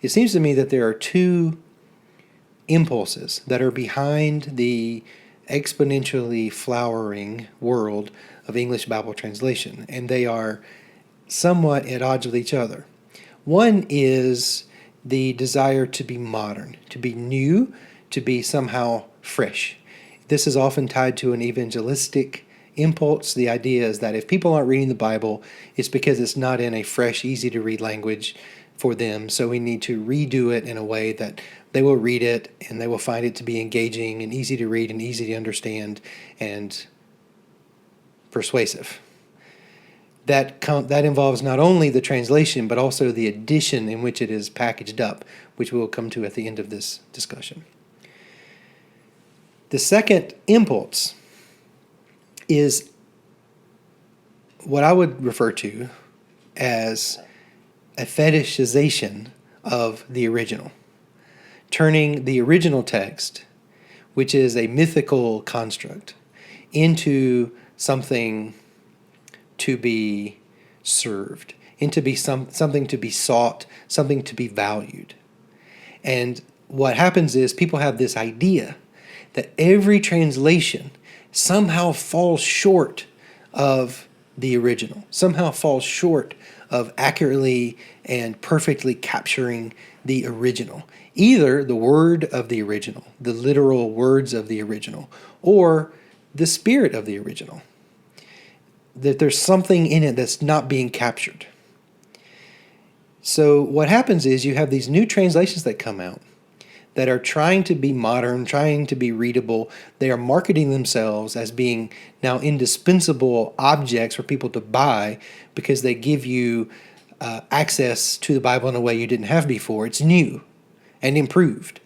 it seems to me that there are two impulses that are behind the exponentially flowering world of English Bible translation, and they are somewhat at odds with each other. One is the desire to be modern, to be new, to be somehow fresh. This is often tied to an evangelistic impulse. The idea is that if people aren't reading the Bible, it's because it's not in a fresh, easy to read language for them. So we need to redo it in a way that they will read it and they will find it to be engaging and easy to read and easy to understand and persuasive. That involves not only the translation but also the edition in which it is packaged up, which we will come to at the end of this discussion. The second impulse is what I would refer to as a fetishization of the original, turning the original text, which is a mythical construct, into something to be served, into be something to be sought, something to be valued. And what happens is people have this idea that every translation somehow falls short of the original, somehow falls short of accurately and perfectly capturing the original. Either the word of the original, the literal words of the original, or the spirit of the original. That there's something in it that's not being captured. So what happens is you have these new translations that come out that are trying to be modern, trying to be readable. They are marketing themselves as being now indispensable objects for people to buy because they give you access to the Bible in a way you didn't have before. It's new and improved.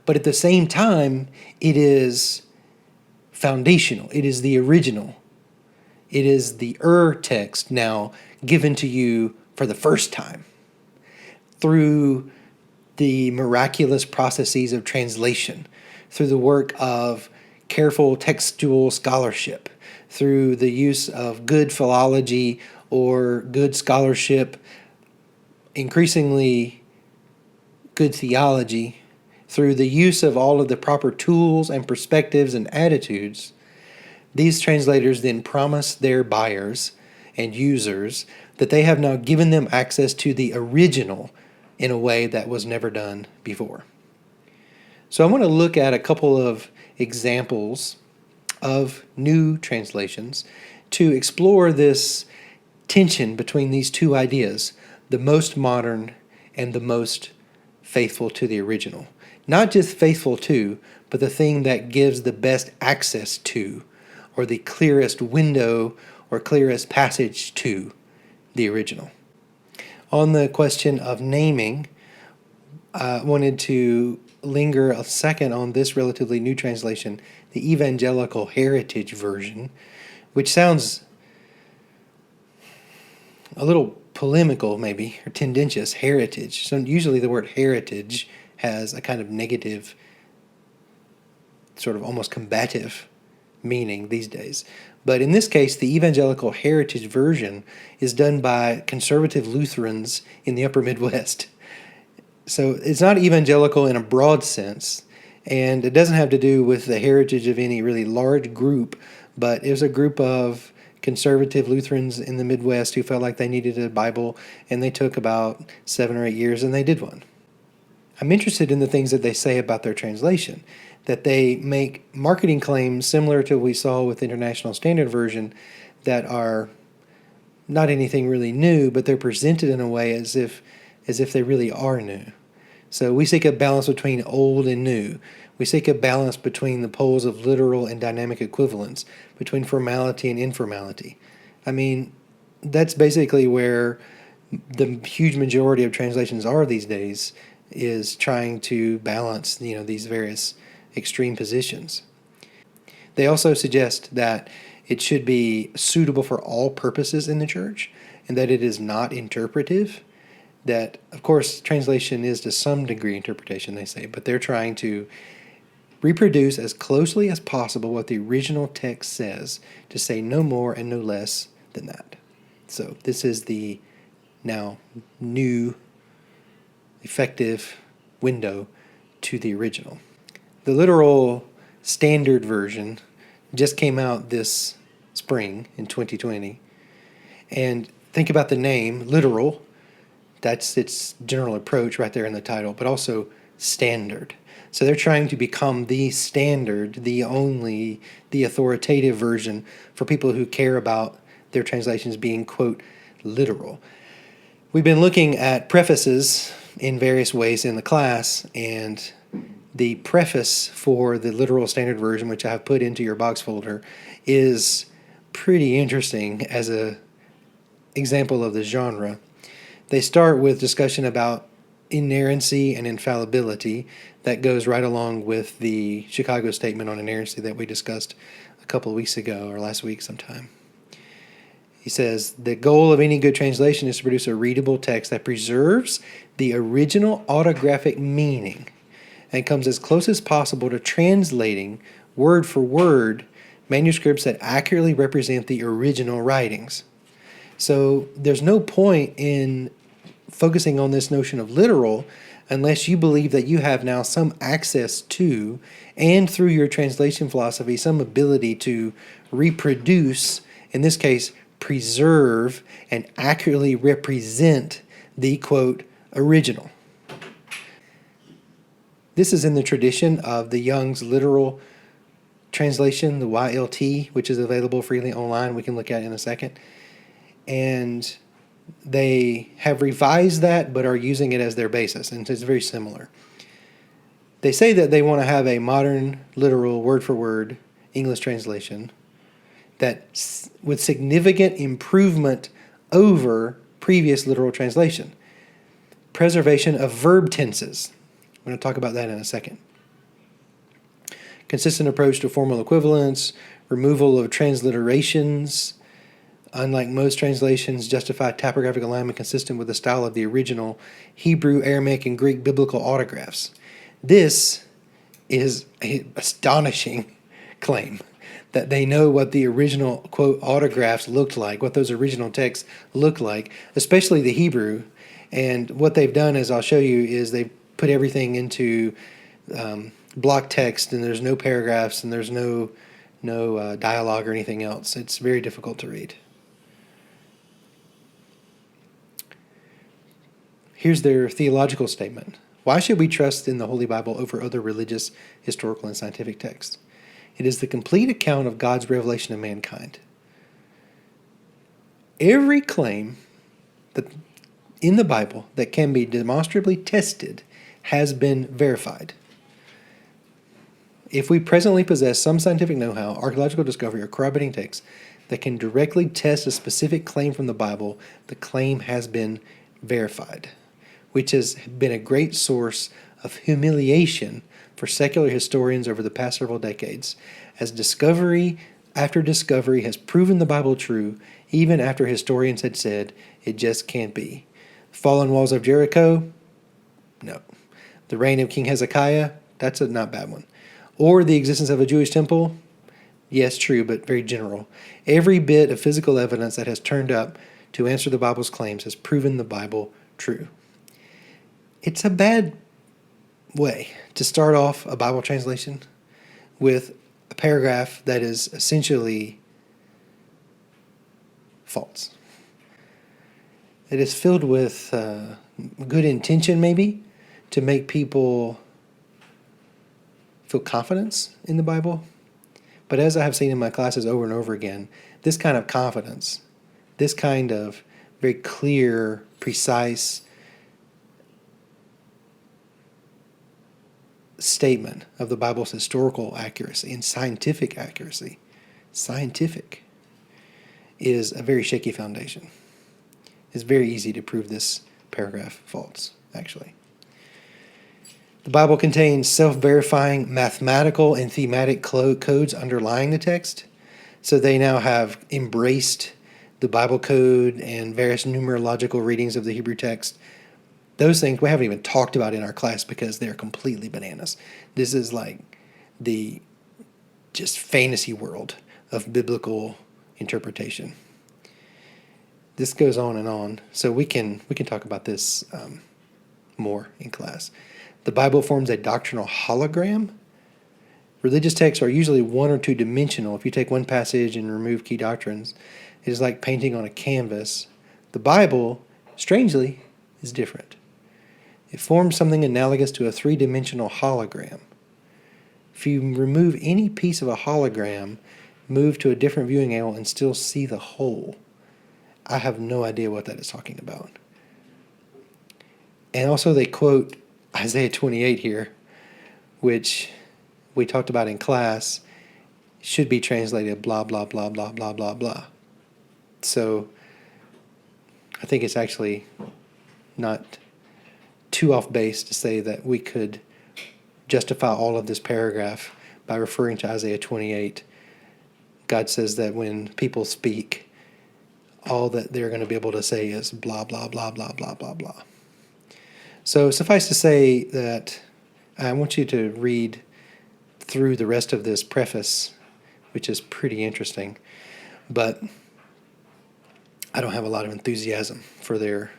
But at the same time, it is foundational. It is the original. It is the text now given to you for the first time through the miraculous processes of translation, through the work of careful textual scholarship, through the use of good philology or good scholarship, increasingly good theology, through the use of all of the proper tools and perspectives and attitudes. These translators then promise their buyers and users that they have now given them access to the original in a way that was never done before. So I want to look at a couple of examples of new translations to explore this tension between these two ideas, the most modern and the most faithful to the original. Not just faithful to, but the thing that gives the best access to, or the clearest window or clearest passage to the original. On the question of naming, I wanted to linger a second on this relatively new translation, the Evangelical Heritage Version, which sounds a little polemical maybe, or tendentious, heritage. So usually the word heritage has a kind of negative, sort of almost combative meaning these days. But in this case, the Evangelical Heritage Version is done by conservative Lutherans in the upper Midwest. So it's not evangelical in a broad sense, and it doesn't have to do with the heritage of any really large group, but it was a group of conservative Lutherans in the Midwest who felt like they needed a Bible, and they took about 7 or 8 years and they did one. I'm interested in the things that they say about their translation, that they make marketing claims similar to what we saw with the International Standard Version that are not anything really new, but they're presented in a way as if they really are new. So we seek a balance between old and new. We seek a balance between the poles of literal and dynamic equivalence, between formality and informality. I mean, that's basically where the huge majority of translations are these days, is trying to balance, these various extreme positions. They also suggest that it should be suitable for all purposes in the church, and that it is not interpretive. That, of course, translation is to some degree interpretation, they say, but they're trying to reproduce as closely as possible what the original text says, to say no more and no less than that. So this is the now new effective window to the original. The literal standard version just came out this spring in 2020. And think about the name, literal. That's its general approach right there in the title, but also standard. So they're trying to become the standard, the only, the authoritative version for people who care about their translations being, quote, literal. We've been looking at prefaces in various ways in the class, and the preface for the literal standard version, which I have put into your box folder, is pretty interesting as an example of the genre. They start with discussion about inerrancy and infallibility. That goes right along with the Chicago Statement on Inerrancy that we discussed a couple of weeks ago, or last week sometime. He says, the goal of any good translation is to produce a readable text that preserves the original autographic meaning and comes as close as possible to translating word for word manuscripts that accurately represent the original writings. So there's no point in focusing on this notion of literal unless you believe that you have now some access to, and through your translation philosophy, some ability to reproduce, in this case, preserve and accurately represent the, quote, original. This is in the tradition of the Young's literal translation, the YLT, which is available freely online. We can look at it in a second. And they have revised that, but are using it as their basis, and it's very similar. They say that they want to have a modern, literal, word-for-word English translation that with significant improvement over previous literal translation. Preservation of verb tenses. I'm going to talk about that in a second. Consistent approach to formal equivalence, removal of transliterations. Unlike most translations, justify typographic alignment consistent with the style of the original Hebrew, Aramaic, and Greek biblical autographs. This is an astonishing claim, that they know what the original, quote, autographs looked like, what those original texts look like, especially the Hebrew. And what they've done, as I'll show you, is they put everything into block text, and there's no paragraphs, and there's no dialogue or anything else. It's very difficult to read. Here's their theological statement. Why should we trust in the Holy Bible over other religious, historical, and scientific texts? It is the complete account of God's revelation of mankind. Every claim that in the Bible that can be demonstrably tested has been verified. If we presently possess some scientific know-how, archaeological discovery, or corroborating texts that can directly test a specific claim from the Bible, the claim has been verified, which has been a great source of humiliation for secular historians over the past several decades, as discovery after discovery has proven the Bible true, even after historians had said it just can't be. Fallen walls of Jericho? No. The reign of King Hezekiah? That's a not bad one. Or the existence of a Jewish temple? Yes, true, but very general. Every bit of physical evidence that has turned up to answer the Bible's claims has proven the Bible true. It's a bad way to start off a Bible translation with a paragraph that is essentially false. It is filled with good intention, maybe, to make people feel confidence in the Bible. But as I have seen in my classes over and over again, this kind of confidence, this kind of very clear, precise statement of the Bible's historical accuracy and scientific accuracy, is a very shaky foundation. It's very easy to prove this paragraph false, actually. The Bible contains self-verifying mathematical and thematic codes underlying the text. So they now have embraced the Bible code and various numerological readings of the Hebrew text. Those things we haven't even talked about in our class because they're completely bananas. This is like the just fantasy world of biblical interpretation. This goes on and on. So we can talk about this more in class. The Bible forms a doctrinal hologram. Religious texts are usually one or two dimensional. If you take one passage and remove key doctrines, it is like painting on a canvas. The Bible, strangely, is different. It forms something analogous to a three-dimensional hologram. If you remove any piece of a hologram, move to a different viewing angle, and still see the whole, I have no idea what that is talking about. And also they quote Isaiah 28 here, which we talked about in class, should be translated blah, blah, blah, blah, blah, blah, blah. So I think it's actually not too off base to say that we could justify all of this paragraph by referring to Isaiah 28. God says that when people speak, all that they're going to be able to say is blah, blah, blah, blah, blah, blah, blah. So suffice to say that I want you to read through the rest of this preface, which is pretty interesting, but I don't have a lot of enthusiasm for their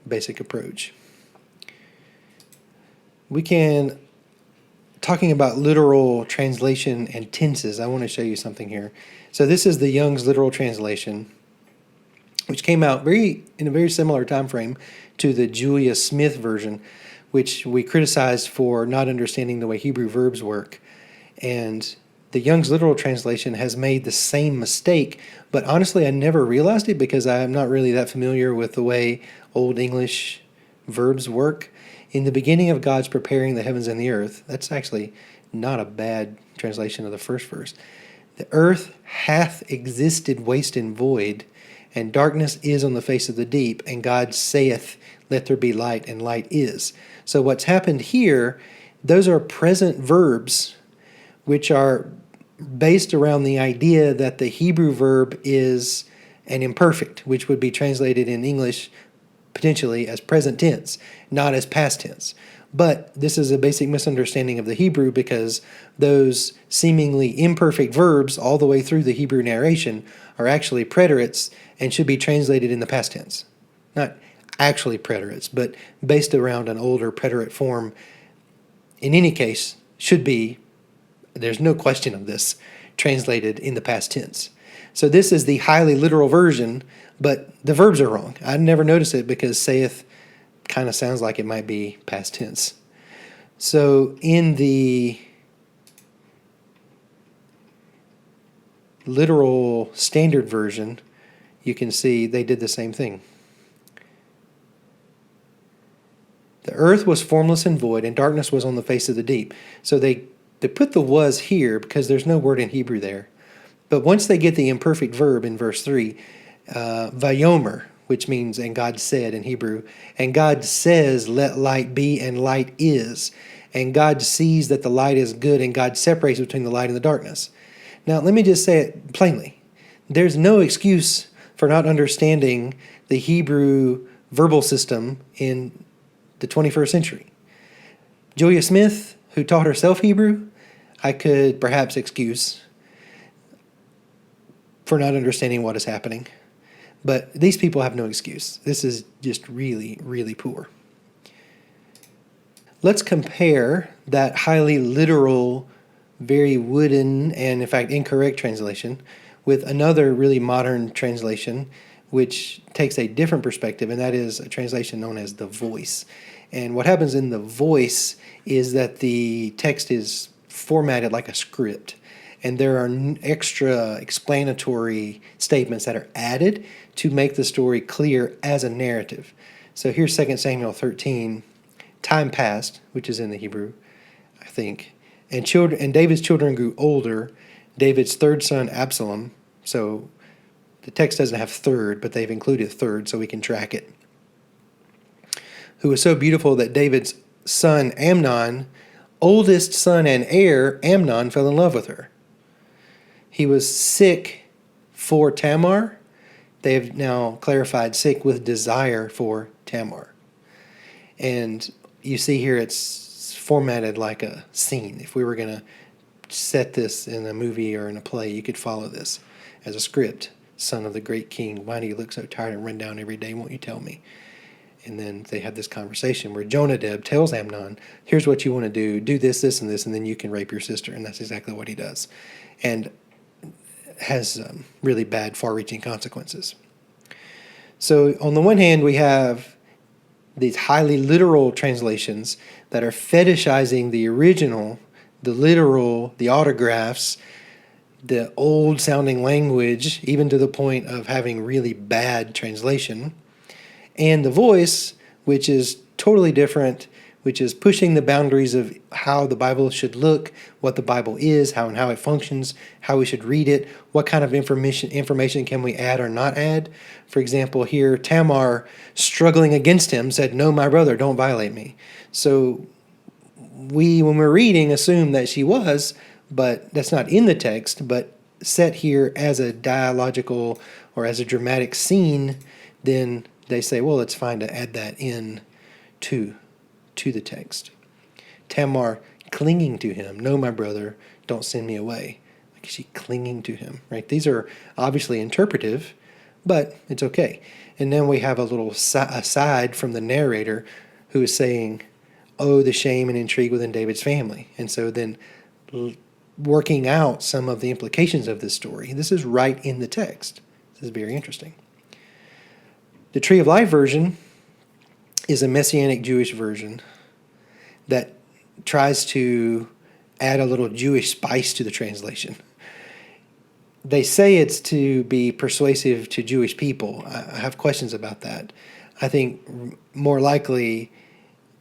basic approach. We can, talking about literal translation and tenses, I want to show you something here. So this is the Young's literal translation, which came out in a very similar time frame to the Julia Smith version, which we criticized for not understanding the way Hebrew verbs work. And the Young's literal translation has made the same mistake, but honestly I never realized it because I'm not really that familiar with the way Old English verbs work. In the beginning of God's preparing the heavens and the earth, that's actually not a bad translation of the first verse. The earth hath existed waste and void, and darkness is on the face of the deep, and God saith, let there be light, and light is. So what's happened here, those are present verbs which are based around the idea that the Hebrew verb is an imperfect, which would be translated in English potentially as present tense, not as past tense. But this is a basic misunderstanding of the Hebrew because those seemingly imperfect verbs all the way through the Hebrew narration are actually preterites and should be translated in the past tense. Not actually preterites, but based around an older preterite form. In any case, should be, there's no question of this, translated in the past tense. So this is the highly literal version, but the verbs are wrong. I never noticed it because saith kind of sounds like it might be past tense. So in the literal standard version, you can see they did the same thing. The earth was formless and void, and darkness was on the face of the deep. So they put the was here because there's no word in Hebrew there. But once they get the imperfect verb in verse 3, vayomer, which means, and God said in Hebrew, and God says, let light be, and light is. And God sees that the light is good, and God separates between the light and the darkness. Now, let me just say it plainly. There's no excuse for not understanding the Hebrew verbal system in the 21st century. Julia Smith, who taught herself Hebrew, I could perhaps excuse for not understanding what is happening. But these people have no excuse. This is just really, really poor. Let's compare that highly literal, very wooden, and in fact incorrect translation with another really modern translation which takes a different perspective, and that is a translation known as the Voice. And what happens in the Voice is that the text is formatted like a script, and there are extra explanatory statements that are added to make the story clear as a narrative. So here's 2 Samuel 13. Time passed, which is in the Hebrew, I think, and David's children grew older. David's third son, Absalom, so the text doesn't have third, but they've included third so we can track it, who was so beautiful that David's son, Amnon, oldest son and heir, Amnon, fell in love with her. He was sick for Tamar. They have now clarified sick with desire for Tamar. And you see here it's formatted like a scene. If we were going to set this in a movie or in a play, you could follow this as a script. Son of the great king, why do you look so tired and run down every day? Won't you tell me? And then they have this conversation where Jonadab tells Amnon, here's what you want to do this, this, and then you can rape your sister. And that's exactly what he does. And has really bad, far-reaching consequences. So on the one hand, we have these highly literal translations that are fetishizing the original, the literal, the autographs, the old-sounding language, even to the point of having really bad translation. And the voice, which is totally different, which is pushing the boundaries of how the Bible should look, what the Bible is, how it functions, how we should read it, what kind of information can we add or not add. For example, here, Tamar, struggling against him, said, "No, my brother, don't violate me." So we, when we're reading, assume that she was, but that's not in the text, but set here as a dialogical or as a dramatic scene, then they say, well, it's fine to add that in to the text. Tamar clinging to him. "No, my brother, don't send me away." Like, is she clinging to him, right? These are obviously interpretive, but it's okay. And then we have a little aside from the narrator who is saying, "Oh, the shame and intrigue within David's family." And so then working out some of the implications of this story. This is right in the text. This is very interesting. The Tree of Life version is a Messianic Jewish version that tries to add a little Jewish spice to the translation. They say it's to be persuasive to Jewish people. I have questions about that. I think more likely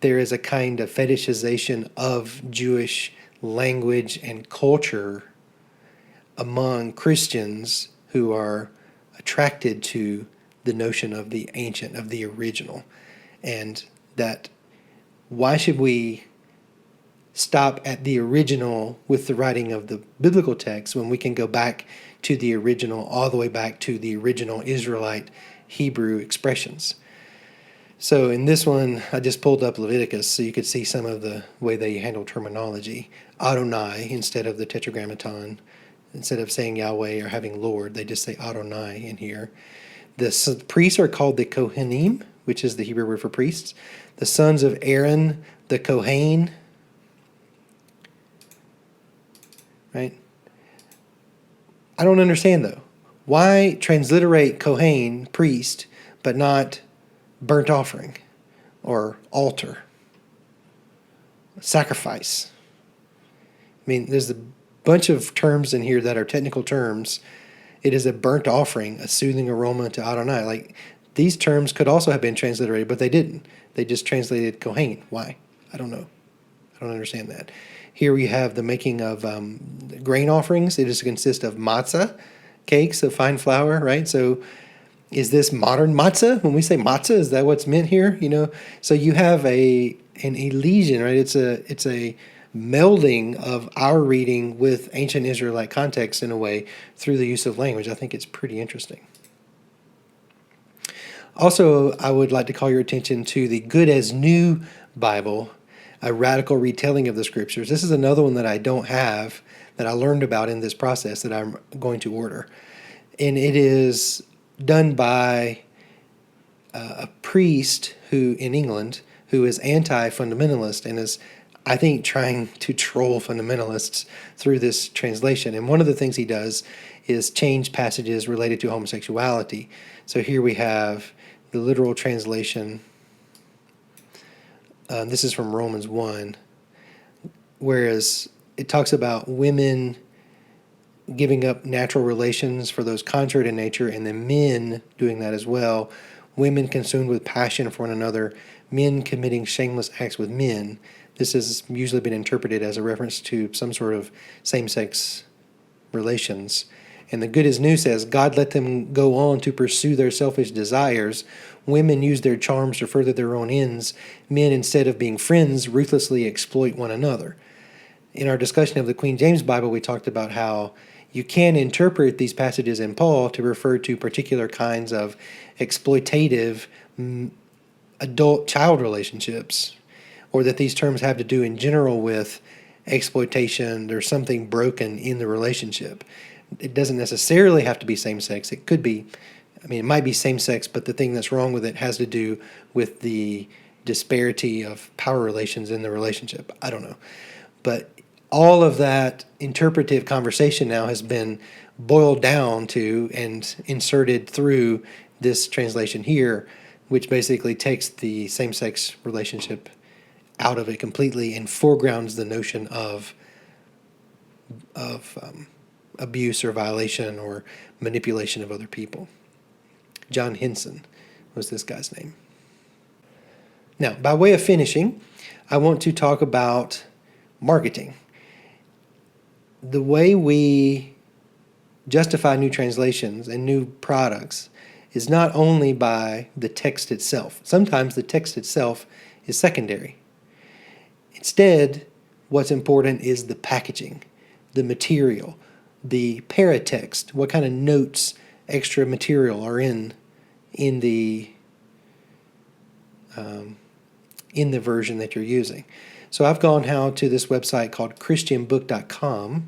there is a kind of fetishization of Jewish language and culture among Christians who are attracted to the notion of the ancient, of the original. And that why should we stop at the original with the writing of the biblical text when we can go back to the original, all the way back to the original Israelite Hebrew expressions? So in this one, I just pulled up Leviticus so you could see some of the way they handle terminology. Adonai instead of the tetragrammaton. Instead of saying Yahweh or having Lord, they just say Adonai in here. The priests are called the Kohanim, which is the Hebrew word for priests. The sons of Aaron, the Kohen. Right? I don't understand, though. Why transliterate Kohen, priest, but not burnt offering or altar, sacrifice? I mean, there's a bunch of terms in here that are technical terms. It is a burnt offering, a soothing aroma to Adonai. Like, these terms could also have been transliterated, but they didn't. They just translated Kohen. Why? I don't know. I don't understand that. Here we have the making of grain offerings. It is consist of matzah, cakes of fine flour, right? So is this modern matzah? When we say matzah, is that what's meant here? You know, so you have an elision, right? It's a melding of our reading with ancient Israelite context in a way through the use of language. I think it's pretty interesting. Also, I would like to call your attention to the Good as New Bible, a radical retelling of the scriptures. This is another one that I don't have, that I learned about in this process that I'm going to order. And it is done by a priest who in England who is anti-fundamentalist and is, I think, trying to troll fundamentalists through this translation. And one of the things he does is change passages related to homosexuality. So here we have the literal translation. This is from Romans 1, whereas it talks about women giving up natural relations for those contrary to nature, and then men doing that as well. Women consumed with passion for one another, men committing shameless acts with men. This has usually been interpreted as a reference to some sort of same-sex relations. And the Good as New says, God let them go on to pursue their selfish desires. Women use their charms to further their own ends. Men, instead of being friends, ruthlessly exploit one another. In our discussion of the Queen James Bible, we talked about how you can interpret these passages in Paul to refer to particular kinds of exploitative adult-child relationships, or that these terms have to do in general with exploitation. There's something broken in the relationship. It doesn't necessarily have to be same-sex. It could be I mean, it might be same-sex, but the thing that's wrong with it has to do with the disparity of power relations in the relationship. I don't know. But all of that interpretive conversation now has been boiled down to and inserted through this translation here, which basically takes the same-sex relationship out of it completely and foregrounds the notion of abuse or violation or manipulation of other people. John Henson was this guy's name. Now, by way of finishing, I want to talk about marketing. The way we justify new translations and new products is not only by the text itself. Sometimes the text itself is secondary. Instead, what's important is the packaging, the material, the paratext, what kind of notes, extra material are in the version that you're using. So I've gone to this website called christianbook.com,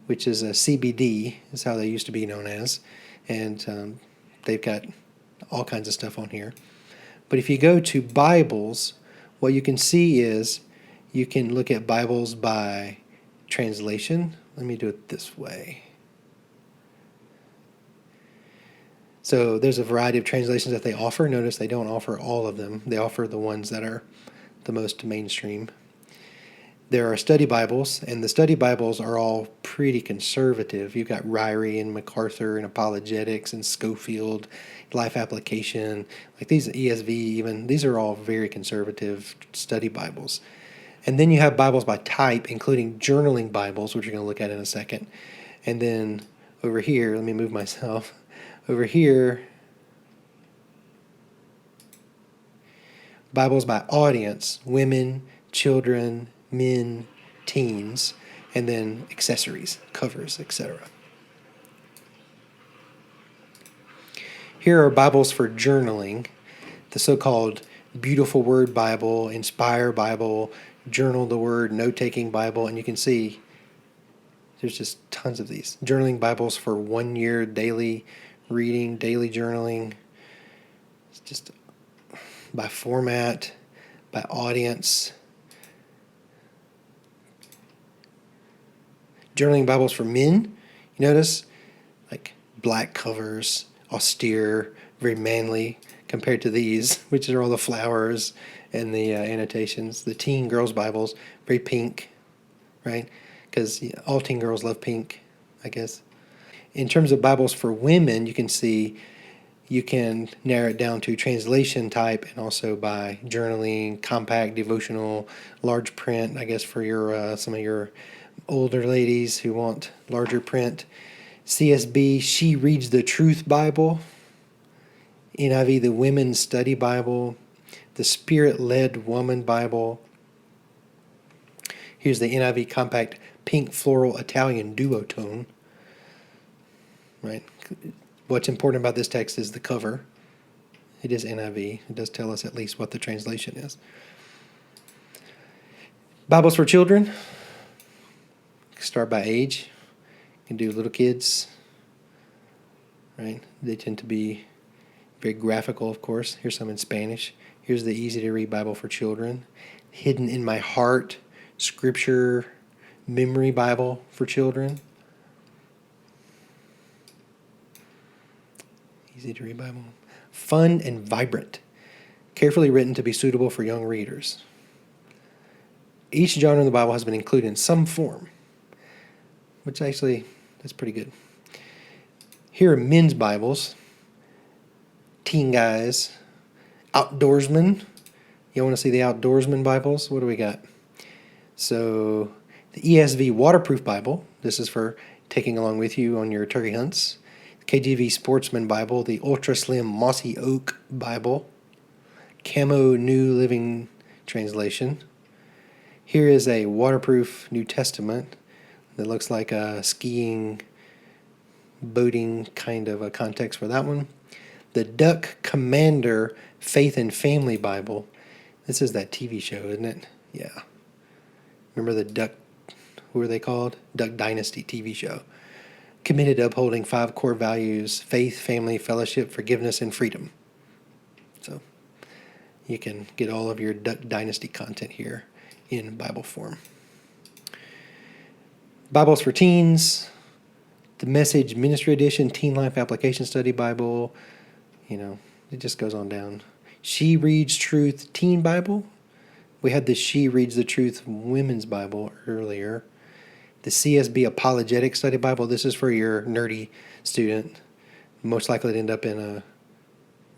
which is a CBD, is how they used to be known as, and they've got all kinds of stuff on here. But if you go to Bibles, what you can see is you can look at Bibles by translation. Let me do it this way. So there's a variety of translations that they offer. Notice they don't offer all of them. They offer the ones that are the most mainstream. There are study Bibles, and the study Bibles are all pretty conservative. You've got Ryrie and MacArthur and Apologetics and Schofield, Life Application, like these ESV even. These are all very conservative study Bibles. And then you have Bibles by type, including journaling Bibles, which we're going to look at in a second. And then over here, let me move myself. Over here, Bibles by audience, women, children, men, teens, and then accessories, covers, etc. Here are Bibles for journaling, the so-called Beautiful Word Bible, Inspire Bible, Journal the Word, Note-Taking Bible, and you can see there's just tons of these. Journaling Bibles for 1 year, daily reading, daily journaling. It's just by format, by audience. Journaling Bibles for men, you notice, like black covers, austere, very manly, compared to these, which are all the flowers and the annotations. The teen girls' Bibles, very pink, right? Because all teen girls love pink, I guess. In terms of Bibles for women, you can see you can narrow it down to translation type and also by journaling, compact, devotional, large print, I guess for your some of your older ladies who want larger print. CSB, She Reads the Truth Bible. NIV, the Women's Study Bible. The Spirit-Led Woman Bible. Here's the NIV Compact Pink Floral Italian Duotone. Right. What's important about this text is the cover. It is NIV. It does tell us at least what the translation is. Bibles for children. Start by age. You can do little kids. Right. They tend to be very graphical, of course. Here's some in Spanish. Here's the easy-to-read Bible for children. Hidden in My Heart, Scripture Memory Bible for children. Easy-to-read Bible. Fun and vibrant. Carefully written to be suitable for young readers. Each genre in the Bible has been included in some form, which actually, that's pretty good. Here are men's Bibles. Teen guys. Outdoorsmen. You want to see the Outdoorsman Bibles? What do we got? So, the ESV Waterproof Bible. This is for taking along with you on your turkey hunts. KJV Sportsman Bible. The Ultra Slim Mossy Oak Bible. Camo New Living Translation. Here is a waterproof New Testament that looks like a skiing, boating kind of a context for that one. The Duck Commander Faith and Family Bible. This is that TV show, isn't it? Yeah. Remember the Duck, who are they called? Duck Dynasty TV show. committed to upholding 5 core values: faith, family, fellowship, forgiveness, and freedom. So you can get all of your Duck Dynasty content here in Bible form. Bibles for Teens, the Message Ministry Edition, Teen Life Application Study Bible, it just goes on down. She Reads Truth Teen Bible. We had the She Reads the Truth Women's Bible earlier. The CSB Apologetic Study Bible. This is for your nerdy student. Most likely to end up in a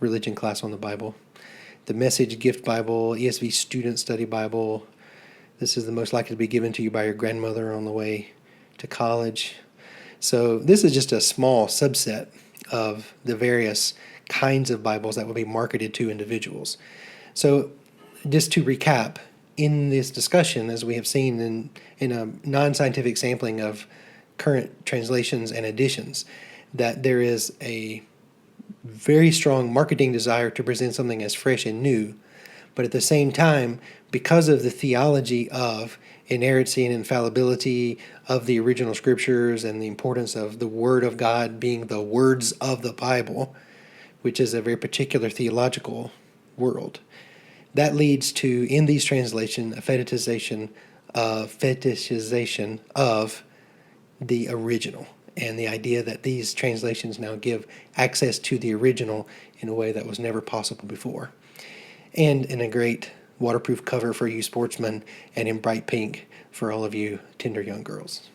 religion class on the Bible. The Message Gift Bible, ESV Student Study Bible. This is the most likely to be given to you by your grandmother on the way to college. So this is just a small subset of the various kinds of Bibles that will be marketed to individuals. So just to recap, in this discussion, as we have seen in a non-scientific sampling of current translations and editions, that there is a very strong marketing desire to present something as fresh and new, but at the same time, because of the theology of inerrancy and infallibility of the original scriptures and the importance of the Word of God being the words of the Bible, which is a very particular theological world, that leads to, in these translations, a fetishization of the original, and the idea that these translations now give access to the original in a way that was never possible before. And in a great waterproof cover for you sportsmen, and in bright pink for all of you tender young girls.